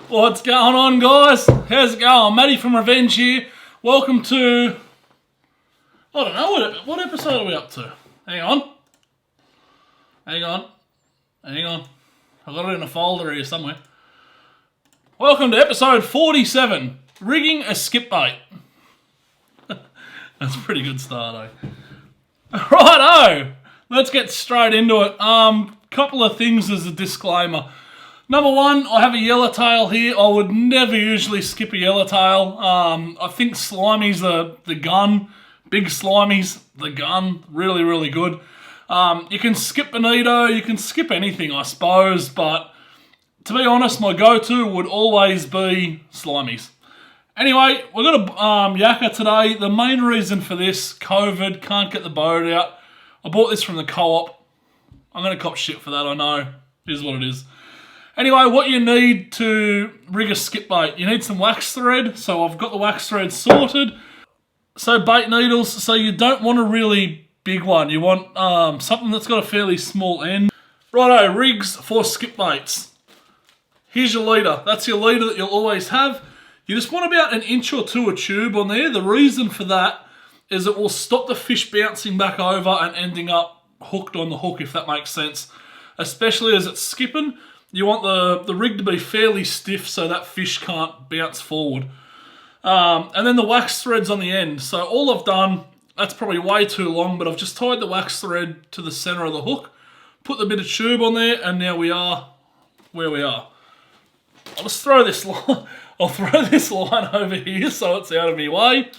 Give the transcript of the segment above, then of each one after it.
What's going on, guys? How's it going? Matty from Revenge here. Welcome to... I don't know, what episode are we up to? Hang on. I've got it in a folder here somewhere. Welcome to episode 47, Rigging a Skip Bait. That's a pretty good start, eh? Righto! Let's get straight into it. Couple of things as a disclaimer. Number one, I have a yellowtail here. I would never usually skip a yellowtail. I think Slimy's the gun. Big Slimy's the gun. Really, really good. You can skip bonito, you can skip anything, I suppose, but to be honest, my go-to would always be Slimy's. Anyway, we've got a yakka today. The main reason for this, COVID, can't get the boat out. I bought this from the co-op. I'm going to cop shit for that, I know. It is what it is. Anyway, what you need to rig a skip bait, you need some wax thread. So I've got the wax thread sorted. So bait needles, so you don't want a really big one. You want something that's got a fairly small end. Righto, rigs for skip baits. Here's your leader. That's your leader that you'll always have. You just want about an inch or two of tube on there. The reason for that is it will stop the fish bouncing back over and ending up hooked on the hook, if that makes sense. Especially as it's skipping. You want the rig to be fairly stiff so that fish can't bounce forward. And then the wax thread's on the end. So all I've done, that's probably way too long, but I've just tied the wax thread to the center of the hook, put the bit of tube on there, and now we are where we are. I'll just throw this line, I'll throw this line over here so it's out of my way.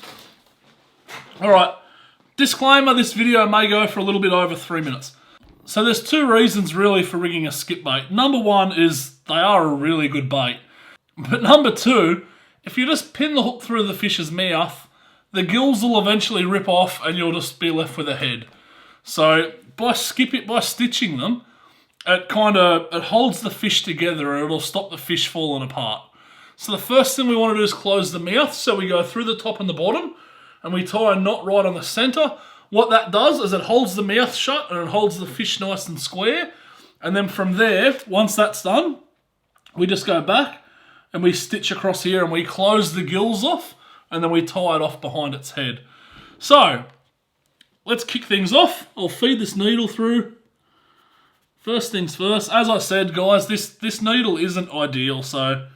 Alright, disclaimer, this video may go for a little bit over 3 minutes. So there's two reasons really for rigging a skip bait. Number one is they are a really good bait. But number two, if you just pin the hook through the fish's mouth, the gills will eventually rip off and you'll just be left with a head. So by stitching them, it holds the fish together and it'll stop the fish falling apart. So the first thing we want to do is close the mouth. So we go through the top and the bottom and we tie a knot right on the center. What that does is it holds the mouth shut and it holds the fish nice and square. And then from there, once that's done, we just go back and we stitch across here and we close the gills off and then we tie it off behind its head. So, let's kick things off. I'll feed this needle through. First things first, as I said, guys, this needle isn't ideal, so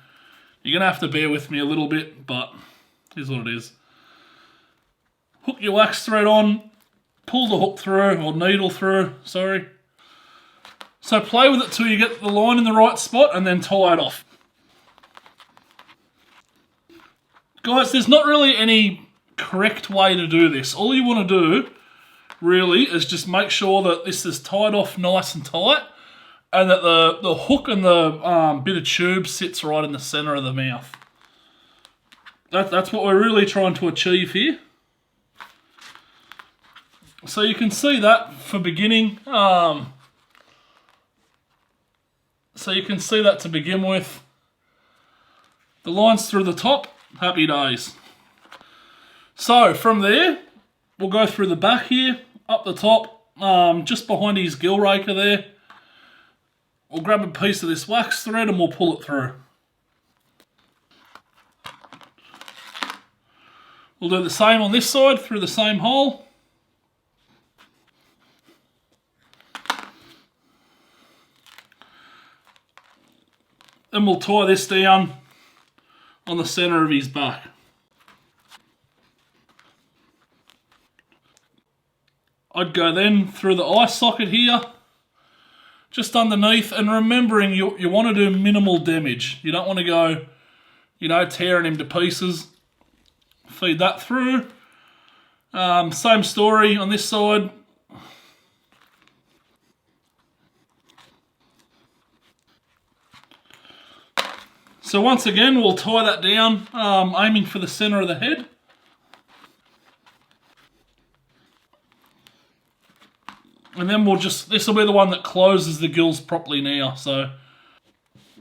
you're going to have to bear with me a little bit, but here's what it is. Hook your wax thread on. Pull the hook through, or needle through, sorry. So play with it till you get the line in the right spot and then tie it off. Guys, there's not really any correct way to do this. All you want to do, really, is just make sure that this is tied off nice and tight and that the hook and the bit of tube sits right in the center of the mouth. That's what we're really trying to achieve here. So you can see that for beginning. So you can see that to begin with. The line's through the top. Happy days. So from there, we'll go through the back here, up the top, just behind his gill raker there. We'll grab a piece of this wax thread and we'll pull it through. We'll do the same on this side through the same hole. Then we'll tie this down on the center of his back. I'd go then through the eye socket here, just underneath, and remembering you want to do minimal damage. You don't want to go, tearing him to pieces. Feed that through. Same story on this side. So once again, we'll tie that down, aiming for the center of the head. And then this will be the one that closes the gills properly now. So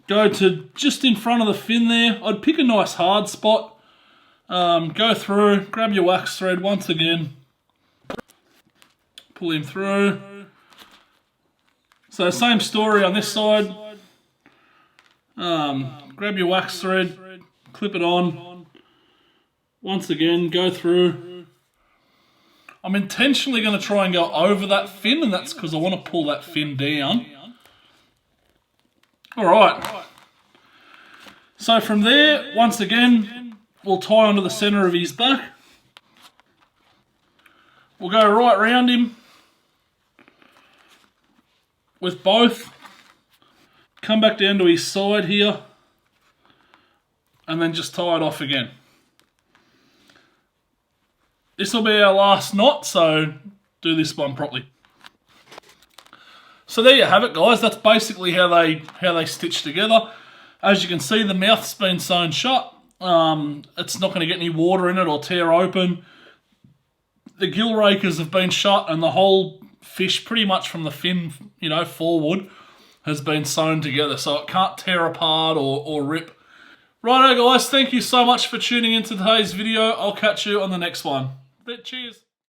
go to just in front of the fin there. I'd pick a nice hard spot. Go through, grab your wax thread once again. Pull him through. So same story on this side. Grab your wax thread, clip it on. Once again, go through. I'm intentionally going to try and go over that fin, and that's because I want to pull that fin down. Alright. So from there, once again, we'll tie onto the centre of his back. We'll go right round him with both. Come back down to his side here. And then just tie it off again. This will be our last knot, so do this one properly. So there you have it, guys. That's basically how they stitch together. As you can see, the mouth's been sewn shut. It's not going to get any water in it or tear open. The gill rakers have been shut, and the whole fish, pretty much from the fin, forward, has been sewn together, so it can't tear apart or rip. Righto, guys. Thank you so much for tuning into today's video. I'll catch you on the next one. Cheers.